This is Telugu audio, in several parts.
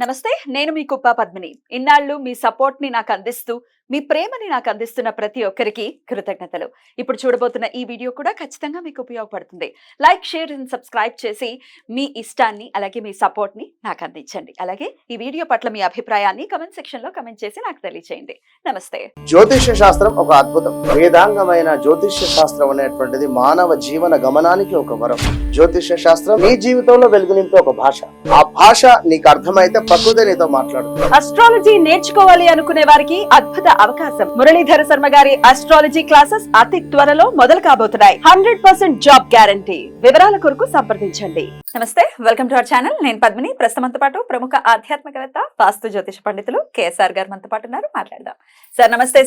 నమస్తే, నేను మీ కుప్ప పద్మిని. ఇన్నాళ్ళు మీ సపోర్ట్ ని నాకు అందిస్తూ, మీ ప్రేమని నాకు అందిస్తున్న ప్రతి ఒక్కరికి కృతజ్ఞతలు. ఇప్పుడు చూడబోతున్న ఈ వీడియో కూడా ఖచ్చితంగా మీకు ఉపయోగపడుతుంది. లైక్, షేర్ అండ్ సబ్స్క్రైబ్ చేసి మీ ఇష్టాన్ని అలాగే మీ సపోర్ట్ ని నాకు అందించండి. అలాగే ఈ వీడియో పట్ల మీ అభిప్రాయాన్ని కమెంట్ సెక్షన్ లో కమెంట్ చేసి నాకు తెలియజేయండి. నమస్తే. జ్యోతిష్య శాస్త్రం ఒక అద్భుతం. వేదాంగమైన జ్యోతిష్య శాస్త్రం అనేటువంటిది మానవ జీవన గమనానికి ఒక వరం. జ్యోతిష్య శాస్త్రం నీ జీవితంలో వెలుగునింపే ఒక భాష. ఆ భాష నీకు అర్థమైతే ప్రకృతి నీతో మాట్లాడుతుంది. అస్ట్రాలజీ నేర్చుకోవాలి అనుకునే వారికి అద్భుత అవకాశం. మురళీధర శర్మ గారి అస్ట్రాలజీ క్లాసెస్ అతి త్వరలో మొదలు కాబోతున్నాయి. 100% జాబ్ గ్యారంటీ. వివరాల కొరకు సంప్రదించండి. నమస్తే, వెల్కమ్ టు అవర్ ఛానల్. నేను పద్మిని. ప్రస్తుతంతో పాటు ప్రముఖ ఆధ్యాత్మికవేత్త, వాస్తు జ్యోతిష పండితులు కేఎస్ఆర్ గారు మనతో పాటు ఉన్నారు. మాట్లాడదాం. సార్ నమస్తే.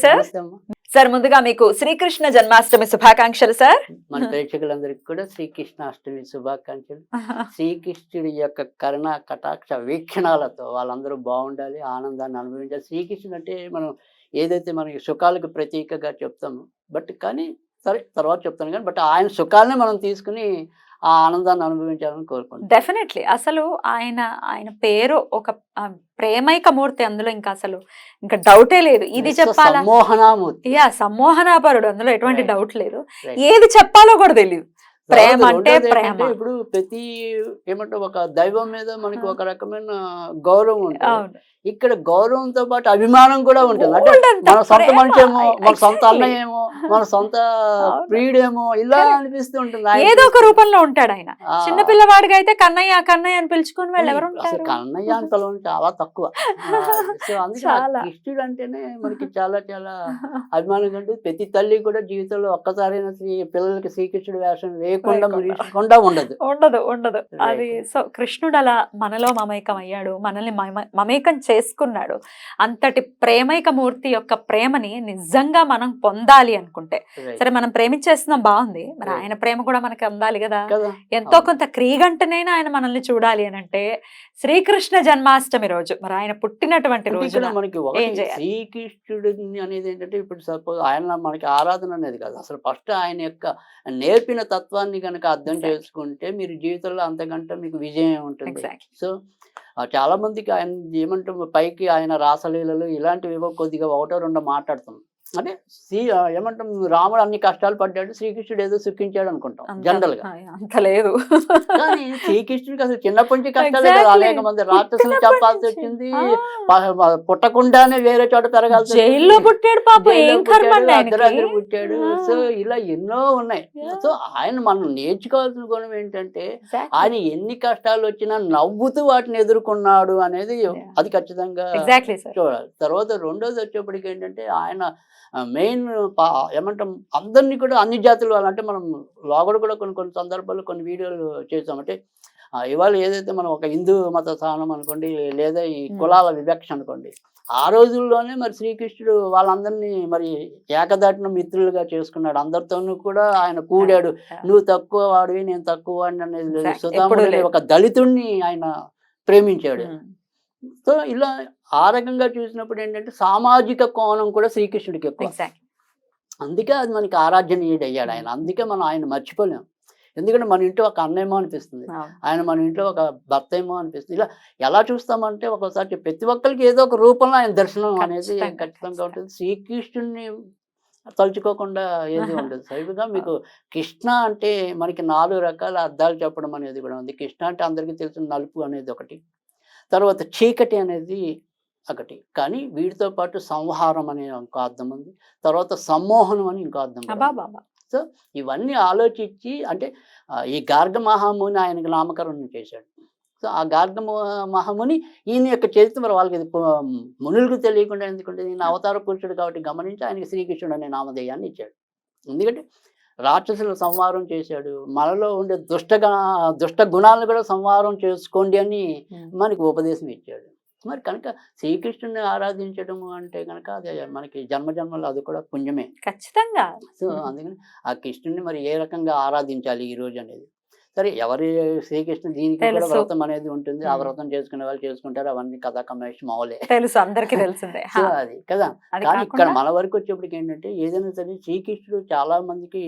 సార్ ముందుగా మీకు శ్రీకృష్ణ జన్మాష్టమి శుభాకాంక్షలు సార్. మన ప్రేక్షకులందరికీ కూడా శ్రీకృష్ణాష్టమి శుభాకాంక్షలు. శ్రీకృష్ణుడి యొక్క కరుణ కటాక్ష వీక్షణాలతో వాళ్ళందరూ బాగుండాలి, ఆనందాన్ని అనుభవించాలి. శ్రీకృష్ణుడు అంటే మనం ఏదైతే మనకి సుఖాలకు ప్రతీకగా చెప్తామో, కానీ సరే తర్వాత చెప్తాను కానీ ఆయన సుఖాలని మనం తీసుకుని ఆ ఆనందాన్ని అనుభవించాలని కోరుకుంటాం. డెఫినెట్లీ. అసలు ఆయన పేరు ఒక ప్రేమైక మూర్తి. అందులో ఇంకా డౌటే లేదు. ఇది చెప్పాలా, సమ్మోహనామూర్తి. సమ్మోహనాపరుడు. అందులో ఎటువంటి డౌట్ లేదు. ఏది చెప్పాలో కూడా తెలియదు. ప్రేమ అంటే ప్రేమ. ఇప్పుడు ప్రతి ఏమంటే ఒక దైవం మీద మనకి ఒక రకమైన గౌరవం ఉంటుంది. ఇక్కడ గౌరవంతో పాటు అభిమానం కూడా ఉంటుంది. అంటే మన సొంత మనిషి ఏమో, మన సొంత అన్నయ్య ఏమో, మన సొంత ప్రియుడేమో ఇలా అనిపిస్తూ ఉంటుంది. ఏదో ఒక రూపంలో ఉంటాడు ఆయన. చిన్న పిల్లవాడిగా అయితే కన్నయ్య కన్నయ్య అని పిలుచుకుని వాళ్ళు ఎవరు ఉంటారు? కన్నయ్య అంతలో చాలా తక్కువ. సో అందుకే కృష్ణుడు అంటేనే మనకి చాలా చాలా అభిమానం ఉంటుంది. ప్రతి తల్లి కూడా జీవితంలో ఒక్కసారైనా పిల్లలకి శ్రీకృష్ణుడు వేషం వేయకుండా ఉండదు. అది సో కృష్ణుడు అలా మనలో మమేకం అయ్యాడు, మనల్ని మమేకం చేసుకున్నాడు. అంతటి ప్రేమైక మూర్తి యొక్క ప్రేమని నిజంగా మనం పొందాలి అనుకుంటే, సరే మనం ప్రేమించేస్తున్నాం బాగుంది, మరి ఆయన ప్రేమ కూడా మనకి అందాలి కదా. ఎంతో కొంత క్రీగంటనైనా ఆయన మనల్ని చూడాలి అని అంటే శ్రీకృష్ణ జన్మాష్టమి రోజు, మరి ఆయన పుట్టినటువంటి రోజు మనకి శ్రీకృష్ణుడు అనేది ఏంటంటే, ఇప్పుడు సపోజ్ ఆయన మనకి ఆరాధన అనేది కాదు, అసలు ఫస్ట్ ఆయన యొక్క నేర్పిన తత్వాన్ని కనుక అర్థం చేసుకుంటే మీరు జీవితంలో అంతకంటే మీకు విజయం ఉంటుంది. సో చాలా మందికి ఆయన ఏమంటే పైకి ఆయన రాసలీలలు ఇలాంటివి కొద్దిగా ఒకటో రెండో మాట్లాడుతాం. అంటే ఏమంటాం, రాముడు అన్ని కష్టాలు పడ్డాడు, శ్రీకృష్ణుడు ఏదో సుఖించాడు అనుకుంటాం జనరల్ గా. అంత లేదు. కానీ శ్రీకృష్ణుడికి అసలు చిన్నప్పటి నుంచి కష్టాలే కదా. అనేక మంది రాక్షసులు చెప్పాల్సి వచ్చింది, పుట్టకుండానే వేరే చోట పెరగాల్సి, జైల్లో పుట్టాడు పాపం, అర్ధరాత్రి పుట్టాడు. సో ఇలా ఎన్నో ఉన్నాయి. సో ఆయన మనం నేర్చుకోవాల్సిన గుణం ఏంటంటే, ఆయన ఎన్ని కష్టాలు వచ్చినా నవ్వుతూ వాటిని ఎదుర్కొన్నాడు అనేది అది ఖచ్చితంగా చూడాలి. తర్వాత రెండోది వచ్చేప్పటికి ఏంటంటే, ఆయన మెయిన్ ఏమంటాం అందరినీ కూడా అన్ని జాతులు అంటే మనం లోగడ కూడా కొన్ని సందర్భాల్లో కొన్ని వీడియోలు చేసామంటే, ఇవాళ ఏదైతే మనం ఒక హిందూ మత స్థానం అనుకోండి, లేదా ఈ కులాల వివక్ష అనుకోండి, ఆ రోజుల్లోనే మరి శ్రీకృష్ణుడు వాళ్ళందరినీ మరి ఏకదాటిన మిత్రులుగా చేసుకున్నాడు. అందరితోనూ కూడా ఆయన కూడాడు. నువ్వు తక్కువ వాడివి, నేను తక్కువ వాడిని అనేది. సుధాముడు ఒక దళితుడిని ఆయన ప్రేమించాడు. సో ఇలా ఆ రకంగా చూసినప్పుడు ఏంటంటే సామాజిక కోణం కూడా శ్రీకృష్ణుడికి ఎక్కువ. అందుకే అది మనకి ఆరాధ్యనీయుడు అయ్యాడు ఆయన. అందుకే మనం ఆయన మర్చిపోలేము. ఎందుకంటే మన ఇంట్లో ఒక అన్నేమో అనిపిస్తుంది, ఆయన మన ఇంట్లో ఒక భర్త ఏమో అనిపిస్తుంది. ఇలా ఎలా చూస్తామంటే ఒకసారి ప్రతి ఒక్కరికి ఏదో ఒక రూపంలో ఆయన దర్శనం అనేది ఖచ్చితంగా ఉంటుంది. శ్రీకృష్ణుడిని తలుచుకోకుండా ఏది ఉండదు. సరిగ్గా మీకు కృష్ణ అంటే మనకి 4 రకాల అర్థాలు చెప్పడం అనేది కూడా ఉంది. కృష్ణ అంటే అందరికీ తెలిసిన నలుపు అనేది ఒకటి, తర్వాత చీకటి అనేది ఒకటి, కానీ వీటితో పాటు సంహారం అనే ఇంకో అర్థం ఉంది, తర్వాత సమ్మోహనం అని ఇంకో అర్థం. సో ఇవన్నీ ఆలోచించి అంటే ఈ గార్గ మహాముని ఆయనకి నామకరణం చేశాడు. సో ఆ గార్గ మహాముని ఈయన యొక్క చరిత్ర మరి వాళ్ళకి మునులకు తెలియకుండా ఎందుకంటే ఈయన అవతార పురుషుడు కాబట్టి గమనించి ఆయనకి శ్రీకృష్ణుడు అనే నామధేయాన్ని ఇచ్చాడు. ఎందుకంటే రాక్షసులు సంహారం చేశాడు, మనలో ఉండే దుష్ట గుణాలను కూడా సంహారం చేసుకోండి అని మనకి ఉపదేశం ఇచ్చాడు. మరి కనుక శ్రీకృష్ణుడిని ఆరాధించడం అంటే కనుక అది మనకి జన్మజన్మలో అది కూడా పుణ్యమే ఖచ్చితంగా. సో అందుకని ఆ కృష్ణుడిని మరి ఏ రకంగా ఆరాధించాలి ఈ రోజు అనేది, సరే ఎవరి శ్రీకృష్ణ దీనికి కూడా వ్రతం అనేది ఉంటుంది. ఆ వ్రతం చేసుకునే వాళ్ళు చేసుకుంటారు, అవన్నీ కథా కమేష్ మావులే తెలుసు, అందరికీ తెలిసిందే. సో అది కదా. కానీ ఇక్కడ మన వరకు వచ్చేప్పటికి ఏంటంటే ఏదైనా సరే శ్రీకృష్ణుడు చాలా మందికి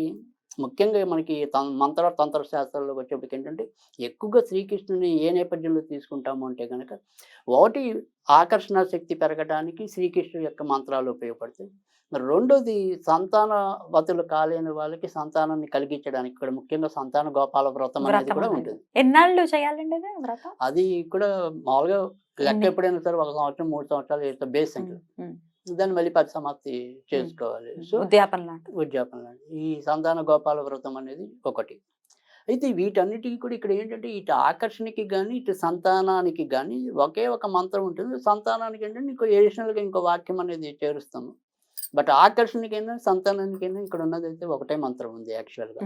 ముఖ్యంగా మనకి మంత్ర తంత్ర శాస్త్రాల్లోకి వచ్చేప్పటికి ఏంటంటే ఎక్కువగా శ్రీకృష్ణుని ఏ నేపథ్యంలో తీసుకుంటాము అంటే కనుక ఒకటి ఆకర్షణ శక్తి పెరగడానికి శ్రీకృష్ణుడి యొక్క మంత్రాలు ఉపయోగపడతాయి. మరి రెండోది సంతానవతులు కాలేని వాళ్ళకి సంతానాన్ని కలిగించడానికి కూడా ముఖ్యంగా సంతాన గోపాల వ్రతం అనేది కూడా ఉంటుంది. ఎన్నాళ్ళు చేయాలండి ఇది వ్రతం? అది కూడా మామూలుగా లెక్క ఎప్పుడైనా సరే 1 సంవత్సరం 3 సంవత్సరాలు బేస్ సంఖ్య, దాన్ని మళ్ళీ పరిసమాప్తి చేసుకోవాలి. సో ఉద్యాపన లాంటి ఈ సంతాన గోపాల వ్రతం అనేది ఒకటి. అయితే వీటన్నిటికీ కూడా ఇక్కడ ఏంటంటే ఇటు ఆకర్షణకి కానీ ఇటు సంతానానికి కానీ ఒకే ఒక మంత్రం ఉంటుంది. సంతానానికి ఏంటంటే ఇంకో ఎడిషనల్గా ఇంకో వాక్యం అనేది చేరుస్తాము. బట్ ఆకర్షణకైనా సంతానానికైనా ఇక్కడ ఉన్నది అయితే ఒకటే మంత్రం ఉంది యాక్చువల్గా.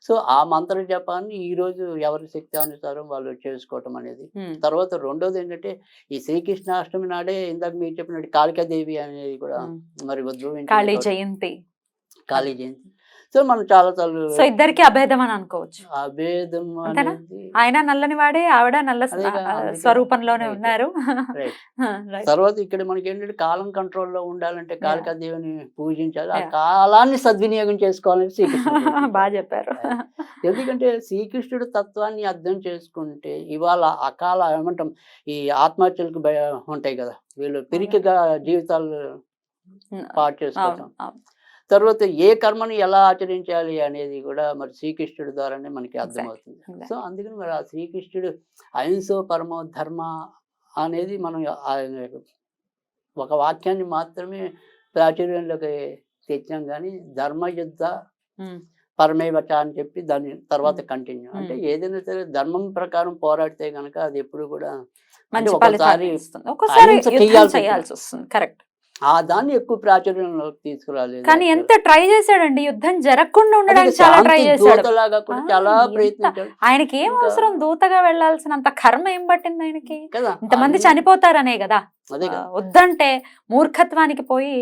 సో ఆ మంత్ర జపాన్ని ఈ రోజు ఎవరి శక్తి అనుసారం వాళ్ళు చేసుకోవటం అనేది. తర్వాత రెండోది ఏంటంటే ఈ శ్రీకృష్ణాష్టమి నాడే ఇందాక మీరు చెప్పినట్టు కాళికాదేవి అనేది కూడా మరి కాళీ జయంతి. సో మనం చాలా సార్లు సో ఇద్దరికి అభేదం అని అనుకోవచ్చు. అభేదం ఆయన నల్లని వాడే, ఆవిడ నల్ల స్వరూపంలోనే ఉన్నారు. తర్వాత ఇక్కడ మనకి ఏంటంటే కాలం కంట్రోల్లో ఉండాలంటే కాళికాదేవిని పూజించాలి, ఆ కాలాన్ని సద్వినియోగం చేసుకోవాలని శ్రీకృష్ణుడు బాగా చెప్పారు. ఎందుకంటే శ్రీకృష్ణుడు తత్వాన్ని అర్థం చేసుకుంటే ఇవాళ అకాల ఏమంటాం ఈ ఆత్మహత్యలకు ఉంటాయి కదా, వీళ్ళు పిరికిగా జీవితాలు పాటు చేసుకోవటం. తర్వాత ఏ కర్మని ఎలా ఆచరించాలి అనేది కూడా మరి శ్రీకృష్ణుడి ద్వారానే మనకి అర్థమవుతుంది. సో అందుకని మరి ఆ శ్రీకృష్ణుడు అహింసో పరమో ధర్మ అనేది మనం ఒక వాక్యాన్ని మాత్రమే ప్రాచుర్యంలోకి తెచ్చాం, కానీ ధర్మయుద్ధ పరమేవచ అని చెప్పి దాని తర్వాత కంటిన్యూ. అంటే ఏదైనా సరే ధర్మం ప్రకారం పోరాడితే కనుక అది ఎప్పుడు కూడా ఒకసారి చేయాల్సి వస్తుంది. కరెక్ట్. ఆ దాన్ని ఎక్కువ ప్రాచుర్యంలోకి తీసుకురాలేదు. కానీ ఎంత ట్రై చేశాడండి, యుద్ధం జరగకుండా ఉండడానికి చాలా ట్రై చేశాడు. చాలా ప్రయత్నించాడు. ఆయనకి ఏం అవసరం దూతగా వెళ్లాల్సినంత కర్మ ఏం పట్టింది ఆయనకి? ఇంతమంది చనిపోతారనే కదా, వద్దంటే మూర్ఖత్వానికి పోయి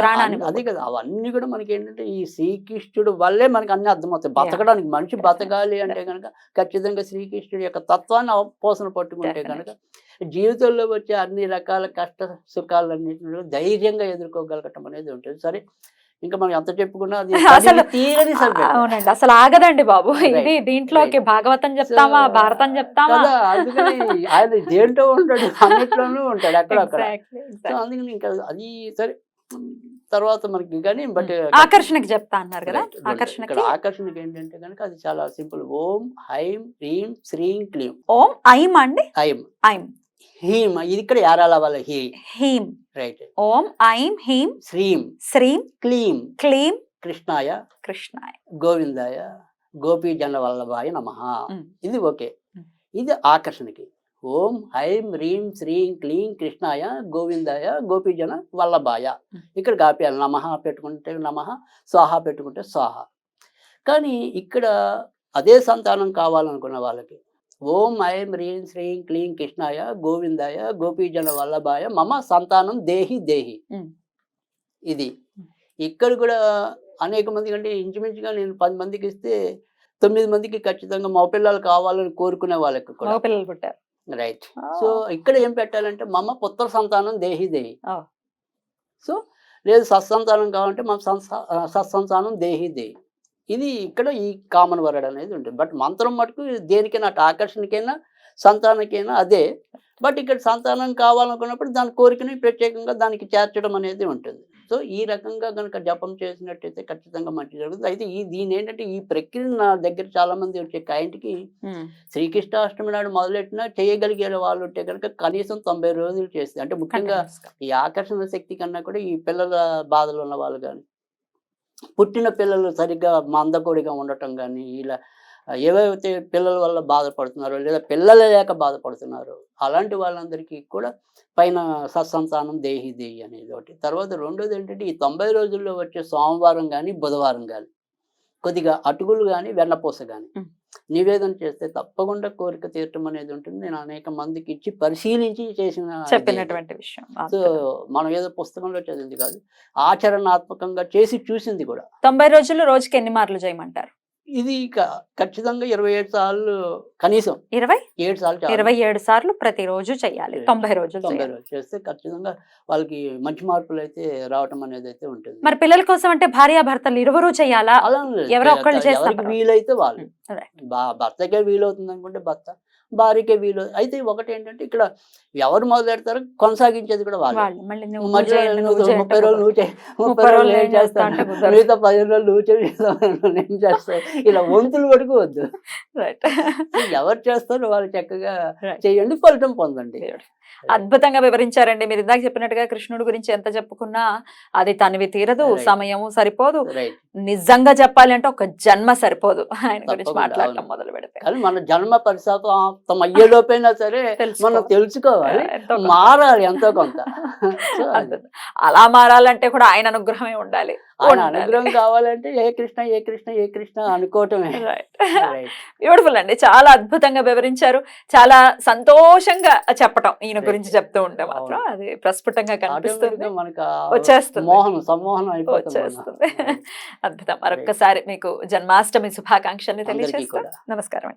ప్రాణాన్ని. అదే కదా, అవన్నీ కూడా మనకి ఏంటంటే ఈ శ్రీకృష్ణుడు వల్లే మనకి అన్ని అర్థమవుతాయి. బతకడానికి మనిషి బతకాలి అంటే కనుక ఖచ్చితంగా శ్రీకృష్ణుడి యొక్క తత్వాన్ని పోసన పట్టుకుంటే కనుక జీవితంలో వచ్చే అన్ని రకాల కష్ట సుఖాలన్నింటినీ ధైర్యంగా ఎదుర్కోగలగటం అనేది ఉంటుంది. సరే, ఇంకా మనం ఎంత చెప్పుకున్నా అది అవునండి, అసలు ఆగదండి బాబు. ఇది దీంట్లోకి భాగవతం చెప్తామా, భారతం చెప్తామా, అందుకని ఆయన దేంట్లో ఉంటాడు, అన్నిట్లోనూ ఉంటాడు అక్కడక్కడ. సో అందుకని ఇంకా అది సరే తర్వాత మనకి కానీ బట్ ఆకర్షణకి చెప్తా అన్నారు కదా. ఆకర్షణకి ఏంటంటే కనుక అది చాలా సింపుల్. ఓం హైం హ్రీం శ్రీం క్లీం. ఓం ఐం అండి, ఐం ఐం హీం, ఇది ఇక్కడ యారాల వాళ్ళ హీం. రైట్. ఓం ఐం హీం శ్రీం శ్రీం క్లీం క్లీం కృష్ణాయ గోవిందాయ గోపీ జన వల్లభాయ నమః. ఇది ఓకే. ఇది ఆకర్షణకి. ఓం హైం హ్రీం శ్రీం క్లీం కృష్ణాయ గోవిందాయ గోపీజన వల్లభాయ. ఇక్కడ గాపియాలి, నమః పెట్టుకుంటే నమః, స్వాహ పెట్టుకుంటే స్వాహ. కానీ ఇక్కడ అదే సంతానం కావాలనుకున్న వాళ్ళకి ఓం ఐం హ్రీం శ్రీం క్లీం కృష్ణాయ గోవిందాయ గోపీజన వల్లభాయ మమ సంతానం దేహి దేహి. ఇది ఇక్కడ కూడా అనేక మంది కంటే ఇంచుమించుగా నేను 10 మందికి ఇస్తే 9 మందికి ఖచ్చితంగా మగ పిల్లలు కావాలని కోరుకునే వాళ్ళకి కూడా పిల్లలు పుట్టారు. రైట్. సో ఇక్కడ ఏం పెట్టాలంటే మమ పుత్ర సంతానం దేహి దేహి. సో లేదు సత్సంతానం కావాలంటే మమ సత్సంతానం దేహి దేహి. ఇది ఇక్కడ ఈ కామన్ వర్డ్ అనేది ఉంటుంది. బట్ మంత్రం మటుకు దేనికైనా అటు ఆకర్షణకైనా సంతానకైనా అదే. బట్ ఇక్కడ సంతానం కావాలనుకున్నప్పుడు దాని కోరికని ప్రత్యేకంగా దానికి చేర్చడం అనేది ఉంటుంది. సో ఈ రకంగా కనుక జపం చేసినట్టయితే ఖచ్చితంగా మంచి జరుగుతుంది. అయితే దీని ఏంటంటే ఈ ప్రక్రియ నా దగ్గర చాలా మంది వచ్చే క్లయింట్కి శ్రీకృష్ణాష్టమి నాడు మొదలెట్టినా చేయగలిగే వాళ్ళు ఉంటే కనుక కనీసం 90 రోజులు చేస్తే, అంటే ముఖ్యంగా ఈ ఆకర్షణ శక్తి కన్నా కూడా ఈ పిల్లల బాధలు ఉన్న వాళ్ళు కానీ, పుట్టిన పిల్లలు సరిగ్గా మందకొడిగా ఉండటం కానీ, ఇలా ఏవైతే పిల్లల వల్ల బాధపడుతున్నారో లేదా పిల్లలు లేక బాధపడుతున్నారో అలాంటి వాళ్ళందరికీ కూడా పైన సత్సంతానం దేహి దేహి అనేది ఒకటి. తర్వాత రెండోది ఏంటంటే ఈ 90 రోజుల్లో వచ్చే సోమవారం కానీ బుధవారం కానీ కొద్దిగా అటుకులు కానీ వెన్నపూస కానీ నివేదన చేస్తే తప్పకుండా కోరిక తీరటం అనేది ఉంటుంది. నేను అనేక మందికి ఇచ్చి పరిశీలించి చెప్పినటువంటి విషయం. సో మనం ఏదో పుస్తకంలో చదివింది కాదు, ఆచరణాత్మకంగా చేసి చూసింది కూడా. 90 రోజుల్లో రోజుకి ఎన్ని మార్లు చేయమంటారు? ఇది ఖచ్చితంగా 27 సార్లు కనీసం 7 సార్లు చాలు. 27 సార్లు ప్రతిరోజు చెయ్యాలి, 90 రోజులు 90 చేయాలి. రోజులు చేస్తే ఖచ్చితంగా వాళ్ళకి మంచి మార్పులు అయితే రావటం అనేది అయితే ఉంటుంది. మరి పిల్లల కోసం అంటే భార్యాభర్తలు ఇరువురు చెయ్యాలా? అలా అని లేదు. ఎవరో ఒక్కళ్ళు చేస్తే ఎవరికి పర్వాలేదు. వీలైతే వాళ్ళు. Right. భర్తకే వీలవుతుంది అనుకుంటే భర్త, భార్యకే వీలు. అయితే ఒకటి ఏంటంటే ఇక్కడ ఎవరు మొదలెడతారో కొనసాగించేది కూడా వాళ్ళు. వాళ్ళు మళ్ళీ నువ్వు మధ్యలో చేయండి, నువ్వు నువ్వు 30 రోజులు నువ్వు చేయి, 30 30 రోజులు రోజులు నేను నేను చేస్తా చేస్తాను, అంటే కుదరదు. మిగతా 15 రోజులు నువ్వు చేయి, మిగతా 15 రోజులు నేను చేస్తాను, ఇలా వంతులు పడుకోవద్దు. Right. ఎవరు చేస్తారో వాళ్ళు చక్కగా Right. చేయండి, ఫలితం పొందండి. అద్భుతంగా వివరించారండి. మీరు ఇందాక చెప్పినట్టుగా కృష్ణుడి గురించి ఎంత చెప్పుకున్నా అది తనివి తీరదు, Right. సమయము సరిపోదు. రైట్. నిజంగా చెప్పాలి అంటే ఒక జన్మ సరిపోదు ఆయన గురించి తప్పకుండా, మాట్లాడటం అవును. మొదలు పెడితే. కానీ మన జన్మ పరిశాతం అయ్యేలోపైనా సరే మనం తెలుసుకోవాలి, ఎంతో కొంత. మారాలి ఎంతో కొంత. సో అది. అద్భుతం. అలా మారాలంటే కూడా ఆయన అనుగ్రహమే ఉండాలి. ఆయన అనుగ్రహం కావాలంటే ఏ కృష్ణ ఏ కృష్ణ ఏ కృష్ణ అనుకోవటమే. Right. బ్యూటిఫుల్ అండి, చాలా అద్భుతంగా వివరించారు. చాలా సంతోషంగా చెప్పటం ఈయన గురించి చెప్తూ ఉంటే మాత్రం అది ప్రస్ఫుటంగా కనిపిస్తుంది, Automatic గా మనకు వచ్చేస్తుంది. సమ్మోహనం అయిపోతుంది. వచ్చేస్తుంది. అద్భుతం. మరొక్కసారి మీకు జన్మాష్టమి శుభాకాంక్షల్ని అందరికీ తెలియజేస్తాను. కూడా. నమస్కారం అండి.